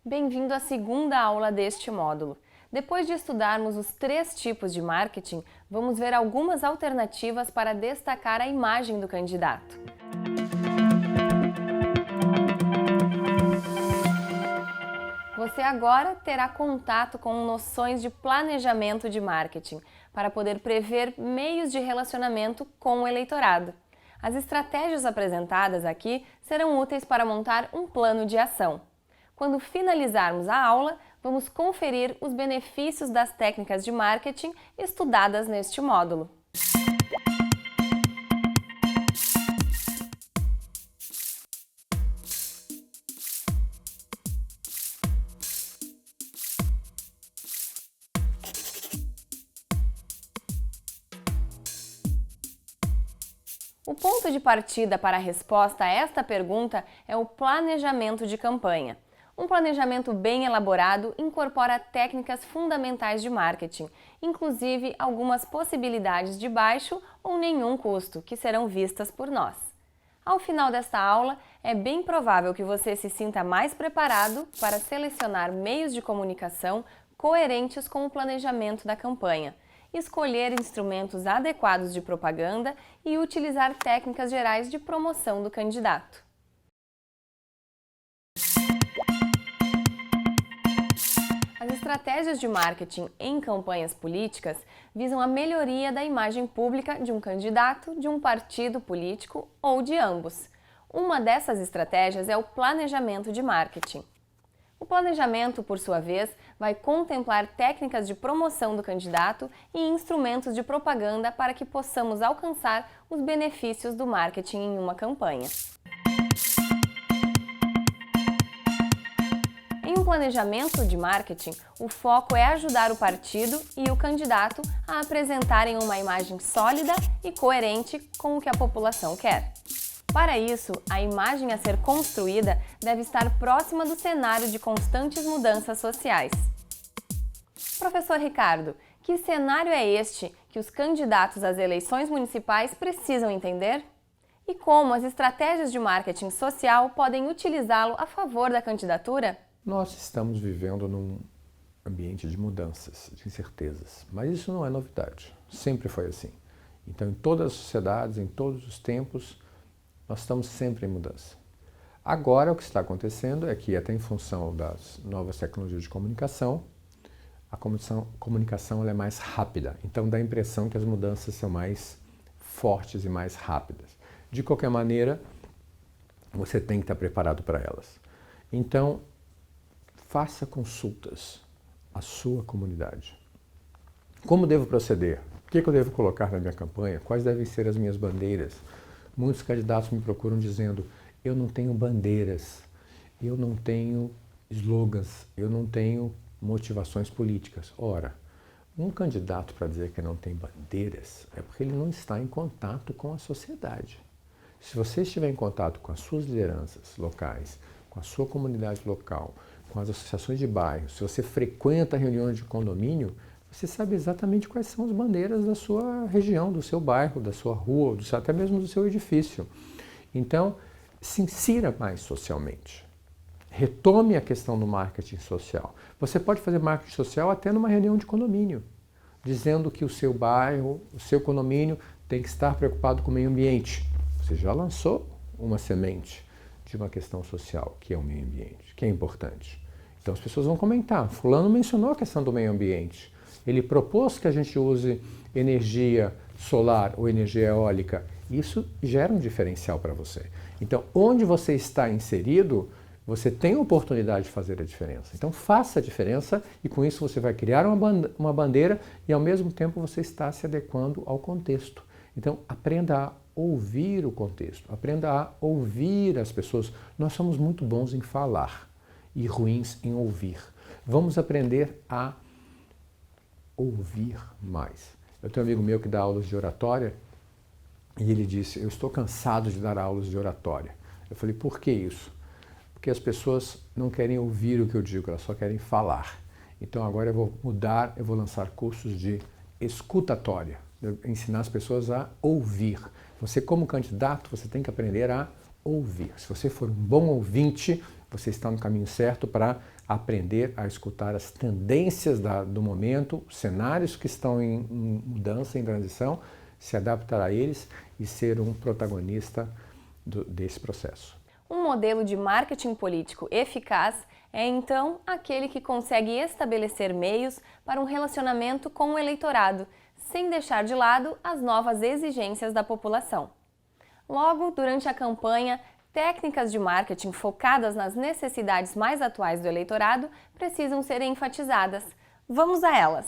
Bem-vindo à segunda aula deste módulo. Depois de estudarmos os 3 tipos de marketing, vamos ver algumas alternativas para destacar a imagem do candidato. Você agora terá contato com noções de planejamento de marketing, para poder prever meios de relacionamento com o eleitorado. As estratégias apresentadas aqui serão úteis para montar um plano de ação. Quando finalizarmos a aula, vamos conferir os benefícios das técnicas de marketing estudadas neste módulo. O ponto de partida para a resposta a esta pergunta é o planejamento de campanha. Um planejamento bem elaborado incorpora técnicas fundamentais de marketing, inclusive algumas possibilidades de baixo ou nenhum custo, que serão vistas por nós. Ao final desta aula, é bem provável que você se sinta mais preparado para selecionar meios de comunicação coerentes com o planejamento da campanha, escolher instrumentos adequados de propaganda e utilizar técnicas gerais de promoção do candidato. As estratégias de marketing em campanhas políticas visam a melhoria da imagem pública de um candidato, de um partido político ou de ambos. Uma dessas estratégias é o planejamento de marketing. O planejamento, por sua vez, vai contemplar técnicas de promoção do candidato e instrumentos de propaganda para que possamos alcançar os benefícios do marketing em uma campanha. Em um planejamento de marketing, o foco é ajudar o partido e o candidato a apresentarem uma imagem sólida e coerente com o que a população quer. Para isso, a imagem a ser construída deve estar próxima do cenário de constantes mudanças sociais. Professor Ricardo, que cenário é este que os candidatos às eleições municipais precisam entender? E como as estratégias de marketing social podem utilizá-lo a favor da candidatura? Nós estamos vivendo num ambiente de mudanças, de incertezas, mas isso não é novidade, sempre foi assim. Então, em todas as sociedades, em todos os tempos, nós estamos sempre em mudança. Agora, o que está acontecendo é que, até em função das novas tecnologias de comunicação, a comunicação ela é mais rápida, então dá a impressão que as mudanças são mais fortes e mais rápidas. De qualquer maneira, você tem que estar preparado para elas. Então, faça consultas à sua comunidade. Como devo proceder? O que eu devo colocar na minha campanha? Quais devem ser as minhas bandeiras? Muitos candidatos me procuram dizendo: eu não tenho bandeiras, eu não tenho slogans, eu não tenho motivações políticas. Ora, um candidato para dizer que não tem bandeiras é porque ele não está em contato com a sociedade. Se você estiver em contato com as suas lideranças locais, com a sua comunidade local, com as associações de bairro, se você frequenta reuniões de condomínio, você sabe exatamente quais são as bandeiras da sua região, do seu bairro, da sua rua, até mesmo do seu edifício. Então, se insira mais socialmente. Retome a questão do marketing social. Você pode fazer marketing social até numa reunião de condomínio, dizendo que o seu bairro, o seu condomínio tem que estar preocupado com o meio ambiente. Você já lançou uma semente de uma questão social, que é o meio ambiente, que é importante. Então as pessoas vão comentar: fulano mencionou a questão do meio ambiente. Ele propôs que a gente use energia solar ou energia eólica. Isso gera um diferencial para você. Então, onde você está inserido, você tem a oportunidade de fazer a diferença. Então, faça a diferença e com isso você vai criar uma bandeira e ao mesmo tempo você está se adequando ao contexto. Então, aprenda a ouvir o contexto, aprenda a ouvir as pessoas. Nós somos muito bons em falar e ruins em ouvir. Vamos aprender a ouvir mais. Eu tenho um amigo meu que dá aulas de oratória e ele disse: eu estou cansado de dar aulas de oratória. Eu falei: por que isso? Porque as pessoas não querem ouvir o que eu digo, elas só querem falar. Então agora eu vou mudar, eu vou lançar cursos de escutatória, ensinar as pessoas a ouvir. Você, como candidato, você tem que aprender a ouvir. Se você for um bom ouvinte, você está no caminho certo para aprender a escutar as tendências do momento, cenários que estão em mudança, em transição, se adaptar a eles e ser um protagonista desse processo. Um modelo de marketing político eficaz é, então, aquele que consegue estabelecer meios para um relacionamento com o eleitorado, sem deixar de lado as novas exigências da população. Logo, durante a campanha, técnicas de marketing focadas nas necessidades mais atuais do eleitorado precisam ser enfatizadas. Vamos a elas!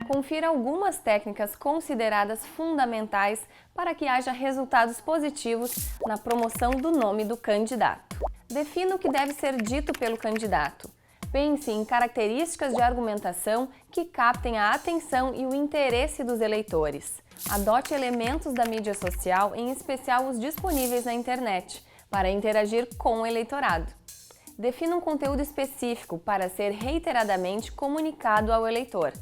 Confira algumas técnicas consideradas fundamentais para que haja resultados positivos na promoção do nome do candidato. Defina o que deve ser dito pelo candidato. Pense em características de argumentação que captem a atenção e o interesse dos eleitores. Adote elementos da mídia social, em especial os disponíveis na internet, para interagir com o eleitorado. Defina um conteúdo específico para ser reiteradamente comunicado ao eleitor.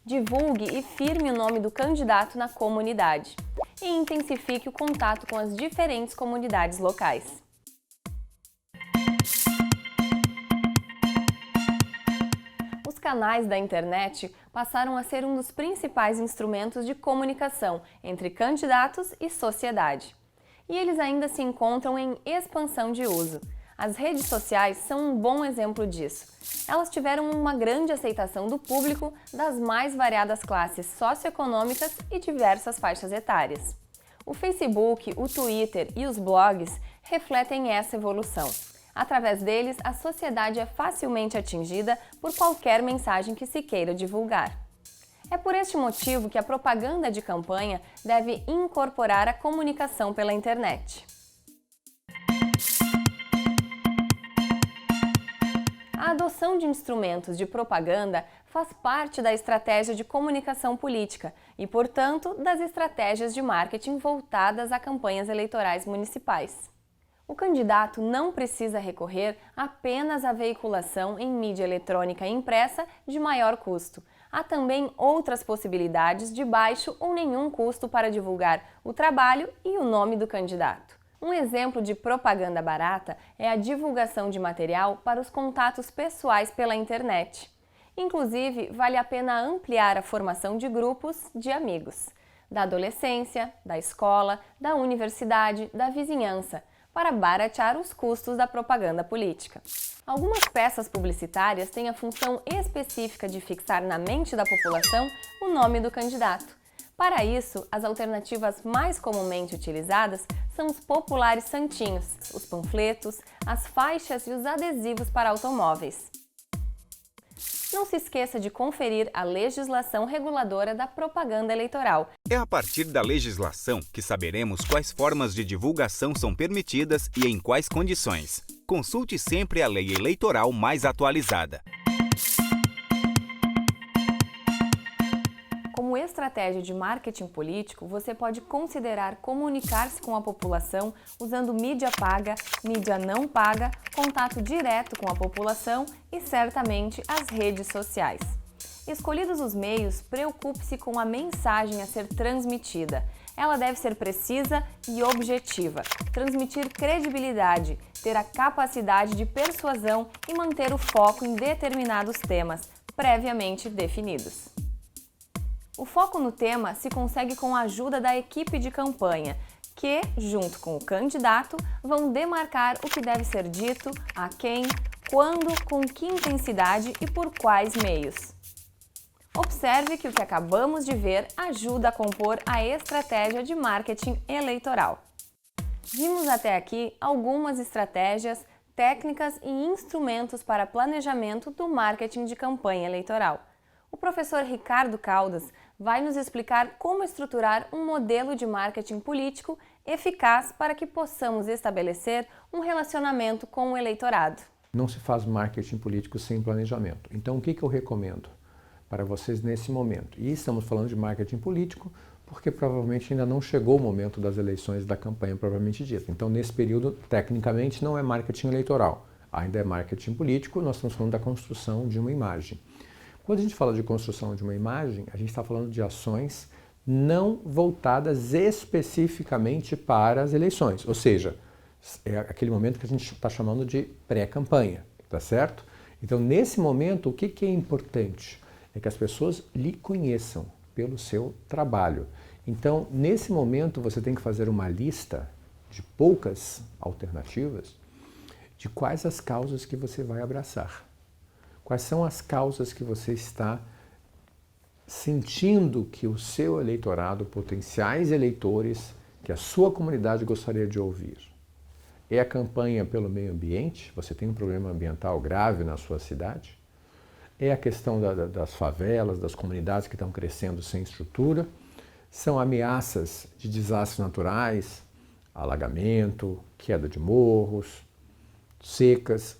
Divulgue e firme o nome do candidato na comunidade. E intensifique o contato com as diferentes comunidades locais. Os canais da internet passaram a ser um dos principais instrumentos de comunicação entre candidatos e sociedade. E eles ainda se encontram em expansão de uso. As redes sociais são um bom exemplo disso. Elas tiveram uma grande aceitação do público das mais variadas classes socioeconômicas e diversas faixas etárias. O Facebook, o Twitter e os blogs refletem essa evolução. Através deles, a sociedade é facilmente atingida por qualquer mensagem que se queira divulgar. É por este motivo que a propaganda de campanha deve incorporar a comunicação pela internet. A adoção de instrumentos de propaganda faz parte da estratégia de comunicação política e, portanto, das estratégias de marketing voltadas a campanhas eleitorais municipais. O candidato não precisa recorrer apenas à veiculação em mídia eletrônica e impressa de maior custo. Há também outras possibilidades de baixo ou nenhum custo para divulgar o trabalho e o nome do candidato. Um exemplo de propaganda barata é a divulgação de material para os contatos pessoais pela internet. Inclusive, vale a pena ampliar a formação de grupos de amigos, da adolescência, da escola, da universidade, da vizinhança, para baratear os custos da propaganda política. Algumas peças publicitárias têm a função específica de fixar na mente da população o nome do candidato. Para isso, as alternativas mais comumente utilizadas são os populares santinhos, os panfletos, as faixas e os adesivos para automóveis. Não se esqueça de conferir a legislação reguladora da propaganda eleitoral. É a partir da legislação que saberemos quais formas de divulgação são permitidas e em quais condições. Consulte sempre a lei eleitoral mais atualizada. Como estratégia de marketing político, você pode considerar comunicar-se com a população usando mídia paga, mídia não paga, contato direto com a população e, certamente, as redes sociais. Escolhidos os meios, preocupe-se com a mensagem a ser transmitida. Ela deve ser precisa e objetiva, transmitir credibilidade, ter a capacidade de persuasão e manter o foco em determinados temas, previamente definidos. O foco no tema se consegue com a ajuda da equipe de campanha, que, junto com o candidato, vão demarcar o que deve ser dito, a quem, quando, com que intensidade e por quais meios. Observe que o que acabamos de ver ajuda a compor a estratégia de marketing eleitoral. Vimos até aqui algumas estratégias, técnicas e instrumentos para planejamento do marketing de campanha eleitoral. O professor Ricardo Caldas vai nos explicar como estruturar um modelo de marketing político eficaz para que possamos estabelecer um relacionamento com o eleitorado. Não se faz marketing político sem planejamento. Então, o que eu recomendo para vocês nesse momento? E estamos falando de marketing político porque provavelmente ainda não chegou o momento das eleições da campanha propriamente dita. Então, nesse período, tecnicamente, não é marketing eleitoral, ainda é marketing político, nós estamos falando da construção de uma imagem. Quando a gente fala de construção de uma imagem, a gente está falando de ações não voltadas especificamente para as eleições. Ou seja, é aquele momento que a gente está chamando de pré-campanha, tá certo? Então, nesse momento, o que é importante? É que as pessoas lhe conheçam pelo seu trabalho. Então, nesse momento, você tem que fazer uma lista de poucas alternativas de quais as causas que você vai abraçar. Quais são as causas que você está sentindo que o seu eleitorado, potenciais eleitores, que a sua comunidade gostaria de ouvir? É a campanha pelo meio ambiente? Você tem um problema ambiental grave na sua cidade? É a questão das favelas, das comunidades que estão crescendo sem estrutura? São ameaças de desastres naturais, alagamento, queda de morros, secas?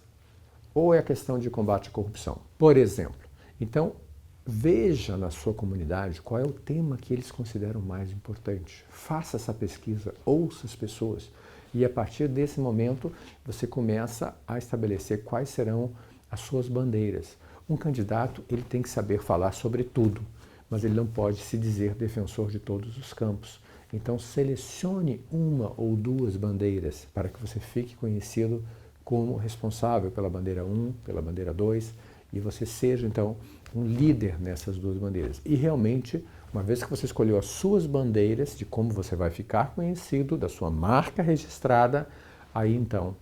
Ou é a questão de combate à corrupção, por exemplo? Então, veja na sua comunidade qual é o tema que eles consideram mais importante. Faça essa pesquisa, ouça as pessoas. E a partir desse momento, você começa a estabelecer quais serão as suas bandeiras. Um candidato, ele tem que saber falar sobre tudo, mas ele não pode se dizer defensor de todos os campos. Então, selecione uma ou duas bandeiras para que você fique conhecido como responsável pela bandeira 1, pela bandeira 2, e você seja, então, um líder nessas duas bandeiras. E realmente, uma vez que você escolheu as suas bandeiras, de como você vai ficar conhecido, da sua marca registrada, aí então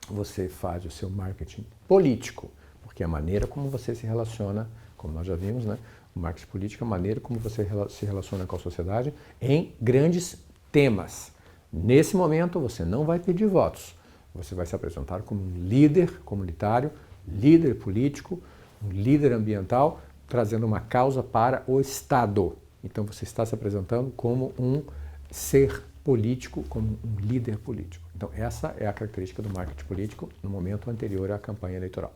você faz o seu marketing político, porque a maneira como você se relaciona, como nós já vimos, né? O marketing político é a maneira como você se relaciona com a sociedade em grandes temas. Nesse momento, você não vai pedir votos. Você vai se apresentar como um líder comunitário, líder político, um líder ambiental, trazendo uma causa para o Estado. Então você está se apresentando como um ser político, como um líder político. Então essa é a característica do marketing político no momento anterior à campanha eleitoral.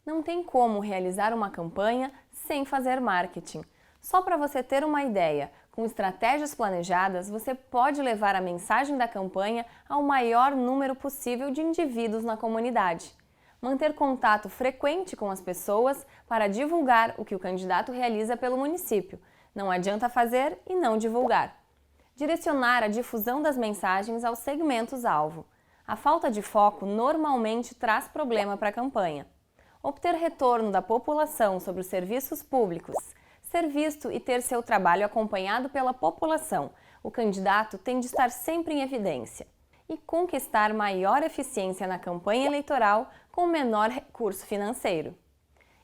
Não tem como realizar uma campanha sem fazer marketing. Só para você ter uma ideia, com estratégias planejadas, você pode levar a mensagem da campanha ao maior número possível de indivíduos na comunidade. Manter contato frequente com as pessoas para divulgar o que o candidato realiza pelo município. Não adianta fazer e não divulgar. Direcionar a difusão das mensagens aos segmentos-alvo. A falta de foco normalmente traz problema para a campanha. Obter retorno da população sobre os serviços públicos, ser visto e ter seu trabalho acompanhado pela população, o candidato tem de estar sempre em evidência. E conquistar maior eficiência na campanha eleitoral com menor recurso financeiro.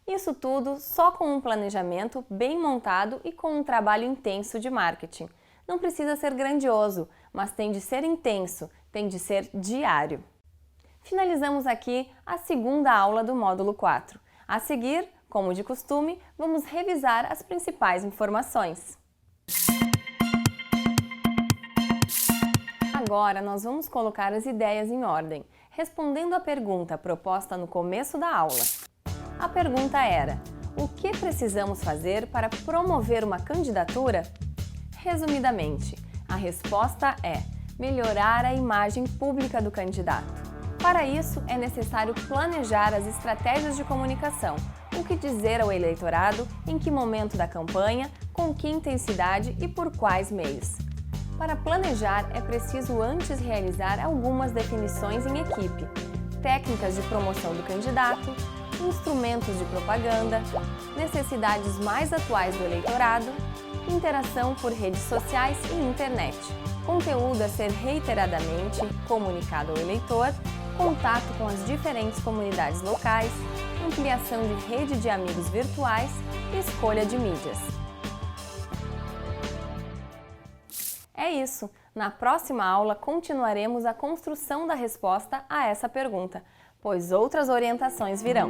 Isso tudo só com um planejamento bem montado e com um trabalho intenso de marketing. Não precisa ser grandioso, mas tem de ser intenso, tem de ser diário. Finalizamos aqui a segunda aula do módulo 4. A seguir, como de costume, vamos revisar as principais informações. Agora nós vamos colocar as ideias em ordem, respondendo à pergunta proposta no começo da aula. A pergunta era: o que precisamos fazer para promover uma candidatura? Resumidamente, a resposta é melhorar a imagem pública do candidato. Para isso, é necessário planejar as estratégias de comunicação, o que dizer ao eleitorado, em que momento da campanha, com que intensidade e por quais meios. Para planejar, é preciso antes realizar algumas definições em equipe, técnicas de promoção do candidato, instrumentos de propaganda, necessidades mais atuais do eleitorado, interação por redes sociais e internet, conteúdo a ser reiteradamente comunicado ao eleitor, contato com as diferentes comunidades locais, ampliação de rede de amigos virtuais e escolha de mídias. É isso! Na próxima aula continuaremos a construção da resposta a essa pergunta, pois outras orientações virão.